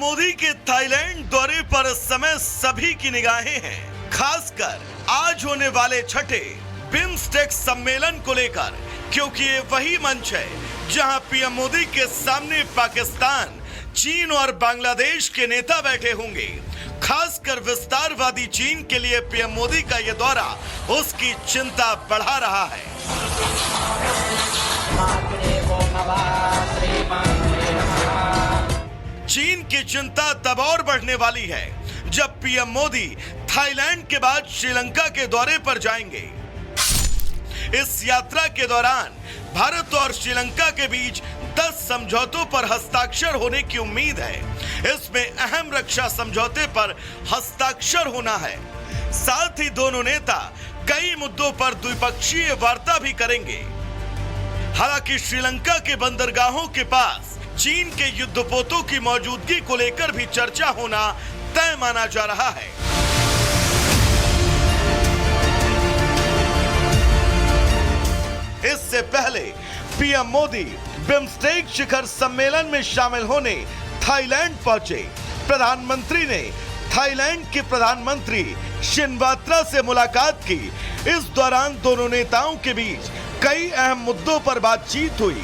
मोदी के थाईलैंड दौरे पर इस समय सभी की निगाहें हैं, खासकर आज होने वाले छठे बिम्स्टेक सम्मेलन को लेकर, क्योंकि ये वही मंच है जहां पीएम मोदी के सामने पाकिस्तान, चीन और बांग्लादेश के नेता बैठे होंगे। खासकर विस्तारवादी चीन के लिए पीएम मोदी का यह दौरा उसकी चिंता बढ़ा रहा है। चीन की चिंता तब और बढ़ने वाली है जब पीएम मोदी थाईलैंड के बाद श्रीलंका के दौरे पर जाएंगे। इस यात्रा के दौरान भारत और श्रीलंका के बीच 10 समझौतों पर हस्ताक्षर होने की उम्मीद है। इसमें अहम रक्षा समझौते पर हस्ताक्षर होना है। साथ ही दोनों नेता कई मुद्दों पर द्विपक्षीय वार्ता भी करेंगे। हालांकि श्रीलंका के बंदरगाहों के पास चीन के युद्धपोतों की मौजूदगी को लेकर भी चर्चा होना तय माना जा रहा है। इससे पहले पीएम मोदी बिम्स्टेक शिखर सम्मेलन में शामिल होने थाईलैंड पहुंचे। प्रधानमंत्री ने थाईलैंड के प्रधानमंत्री शिनवात्रा से मुलाकात की। इस दौरान दोनों नेताओं के बीच कई अहम मुद्दों पर बातचीत हुई।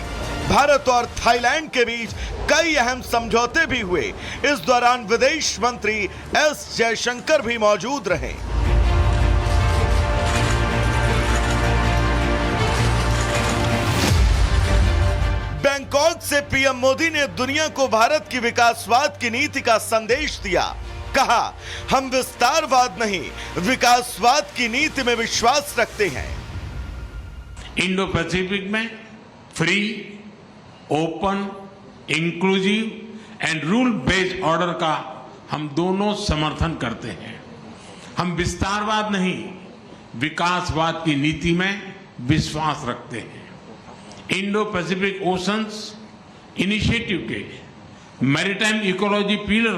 भारत और थाईलैंड के बीच कई अहम समझौते भी हुए। इस दौरान विदेश मंत्री एस जयशंकर भी मौजूद रहे। बैंकॉक से पीएम मोदी ने दुनिया को भारत की विकासवाद की नीति का संदेश दिया। कहा, हम विस्तारवाद नहीं, विकासवाद की नीति में विश्वास रखते हैं। इंडो पैसिफिक में free, open, inclusive and rule based order का हम दोनों समर्थन करते हैं। हम विस्तारवाद नहीं, विकासवाद की नीति में विश्वास रखते हैं। इंडो पैसिफिक ओशंस इनिशिएटिव के मैरीटाइम इकोलॉजी पिलर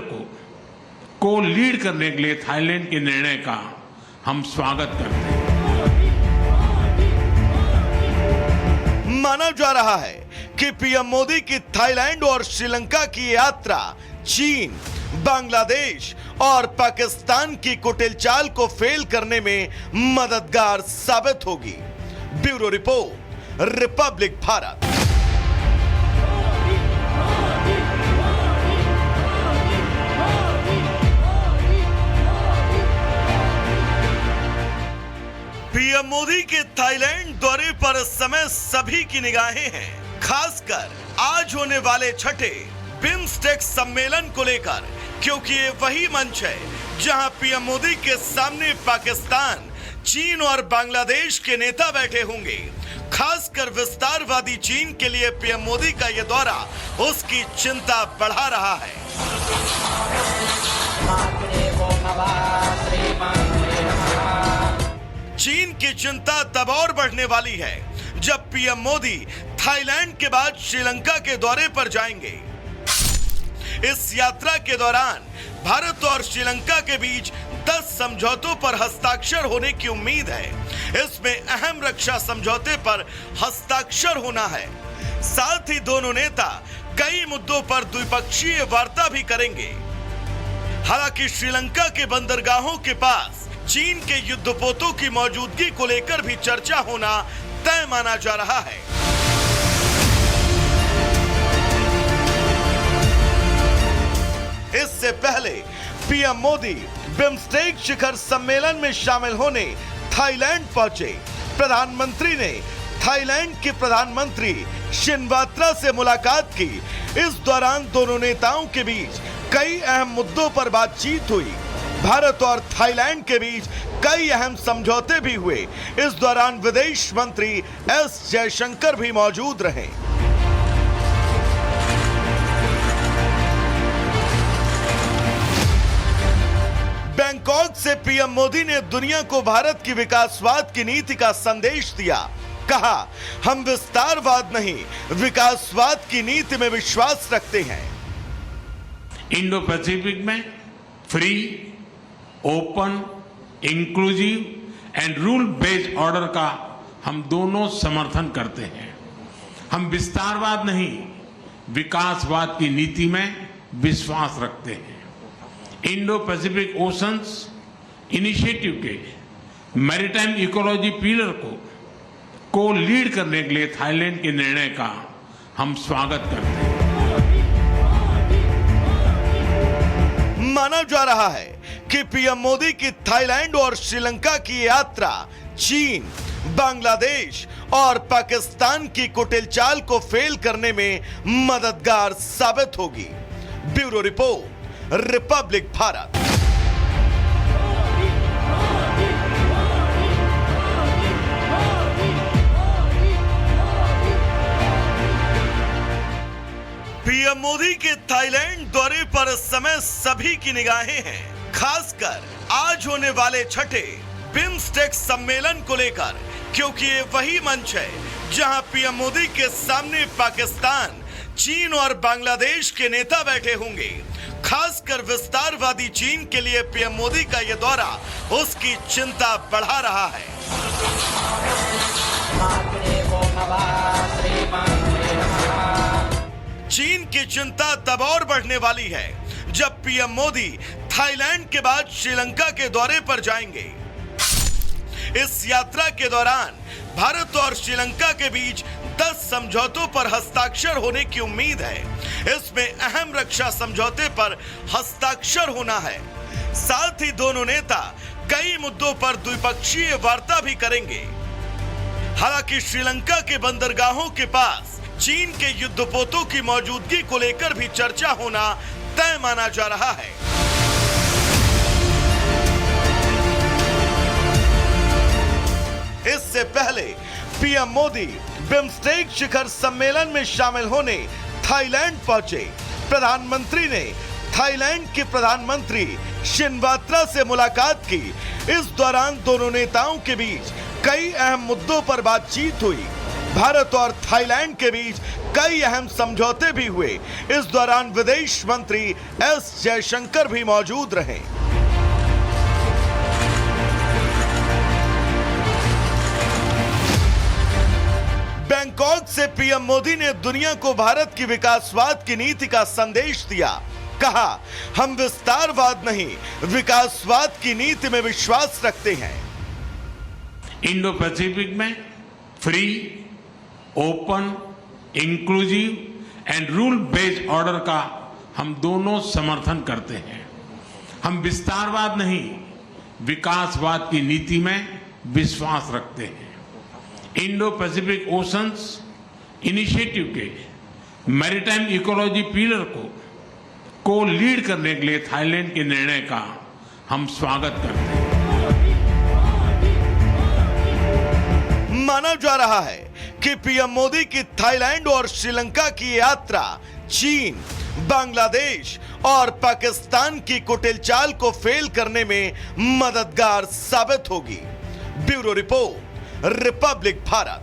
को लीड करने के लिए थाईलैंड के निर्णय का हम स्वागत करते हैं। माना जा रहा है कि पीएम मोदी की थाईलैंड और श्रीलंका की यात्रा चीन, बांग्लादेश और पाकिस्तान की कुटिल चाल को फेल करने में मददगार साबित होगी। Bureau report, Republic Bharat. PM Modi के थाईलैंड दौरे पर इस समय सभी की निगाहें हैं, खासकर आज होने वाले छठे बिम्स्टेक सम्मेलन को लेकर, क्योंकि ये वही मंच है जहां पीएम मोदी के सामने पाकिस्तान, चीन और बांग्लादेश के नेता बैठे होंगे। खासकर विस्तारवादी चीन के लिए पीएम मोदी का यह दौरा उसकी चिंता बढ़ा रहा है। चीन की चिंता तब और बढ़ने वाली है जब पीएम मोदी थाईलैंड के बाद श्रीलंका के दौरे पर जाएंगे। इस यात्रा के दौरान भारत और श्रीलंका के बीच 10 समझौतों पर हस्ताक्षर होने की उम्मीद है। इसमें अहम रक्षा समझौते पर हस्ताक्षर होना है। साथ ही दोनों नेता कई मुद्दों पर द्विपक्षीय वार्ता भी करेंगे। हालांकि श्रीलंका के बंदरगाहों के पास चीन के युद्धपोतों की मौजूदगी को लेकर भी चर्चा होना तय माना जा रहा है। इससे पहले पीएम मोदी बिम्स्टेक शिखर सम्मेलन में शामिल होने थाईलैंड पहुंचे। प्रधानमंत्री ने थाईलैंड के प्रधानमंत्री शिनवात्रा से मुलाकात की। इस दौरान दोनों नेताओं के बीच कई अहम मुद्दों पर बातचीत हुई। भारत और थाईलैंड के बीच कई अहम समझौते भी हुए। इस दौरान विदेश मंत्री एस जयशंकर भी मौजूद रहे। बैंकॉक से पीएम मोदी ने दुनिया को भारत की विकासवाद की नीति का संदेश दिया। कहा, हम विस्तारवाद नहीं, विकासवाद की नीति में विश्वास रखते हैं। इंडो पैसिफिक में free, open, inclusive and rule based order का हम दोनों समर्थन करते हैं। हम विस्तारवाद नहीं, विकासवाद की नीति में विश्वास रखते हैं। इंडो पैसिफिक ओशंस इनिशिएटिव के मैरीटाइम इकोलॉजी पिलर को लीड करने के लिए थाईलैंड के निर्णय का हम स्वागत करते हैं। माना जा रहा है कि पीएम मोदी की थाईलैंड और श्रीलंका की यात्रा चीन, बांग्लादेश और पाकिस्तान की कुटिल चाल को फेल करने में मददगार साबित होगी। Bureau report, Republic Bharat. PM Modi के थाईलैंड दौरे पर इस समय सभी की निगाहें हैं, खासकर आज होने वाले छठे बिम्स्टेक सम्मेलन को लेकर, क्योंकि ये वही मंच है जहां पीएम मोदी के सामने पाकिस्तान, चीन और बांग्लादेश के नेता बैठे होंगे। खासकर विस्तारवादी चीन के लिए पीएम मोदी का यह दौरा उसकी चिंता बढ़ा रहा है। चीन की चिंता तब और बढ़ने वाली है जब पीएम मोदी थाईलैंड के बाद श्रीलंका के दौरे पर जाएंगे। इस यात्रा के दौरान भारत और श्रीलंका के बीच 10 समझौतों पर हस्ताक्षर होने की उम्मीद है। इसमें अहम रक्षा समझौते पर हस्ताक्षर होना है। साथ ही दोनों नेता कई मुद्दों पर द्विपक्षीय वार्ता भी करेंगे। हालांकि श्रीलंका के बंदरगाहों के पास चीन के युद्धपोतों की मौजूदगी को लेकर भी चर्चा होना तय माना जा रहा है। इससे पहले पीएम मोदी बिम्स्टेक शिखर सम्मेलन में शामिल होने थाईलैंड पहुंचे। प्रधानमंत्री ने थाईलैंड के प्रधानमंत्री शिनवात्रा से मुलाकात की। इस दौरान दोनों नेताओं के बीच कई अहम मुद्दों पर बातचीत हुई। भारत और थाईलैंड के बीच कई अहम समझौते भी हुए। इस दौरान विदेश मंत्री एस जयशंकर भी मौजूद रहे। बैंकॉक से पीएम मोदी ने दुनिया को भारत की विकासवाद की नीति का संदेश दिया। कहा, हम विस्तारवाद नहीं, विकासवाद की नीति में विश्वास रखते हैं। इंडो पैसिफिक में free, open, inclusive and rule based order का हम दोनों समर्थन करते हैं। हम विस्तारवाद नहीं, विकासवाद की नीति में विश्वास रखते हैं। इंडो पैसिफिक ओशंस इनिशिएटिव के मैरीटाइम इकोलॉजी पिलर को लीड करने के लिए थाईलैंड के निर्णय का हम स्वागत करते हैं। माना जा रहा है कि पीएम मोदी की थाईलैंड और श्रीलंका की यात्रा चीन, बांग्लादेश और पाकिस्तान की कुटिल चाल को फेल करने में मददगार साबित होगी। Bureau report, Republic Bharat.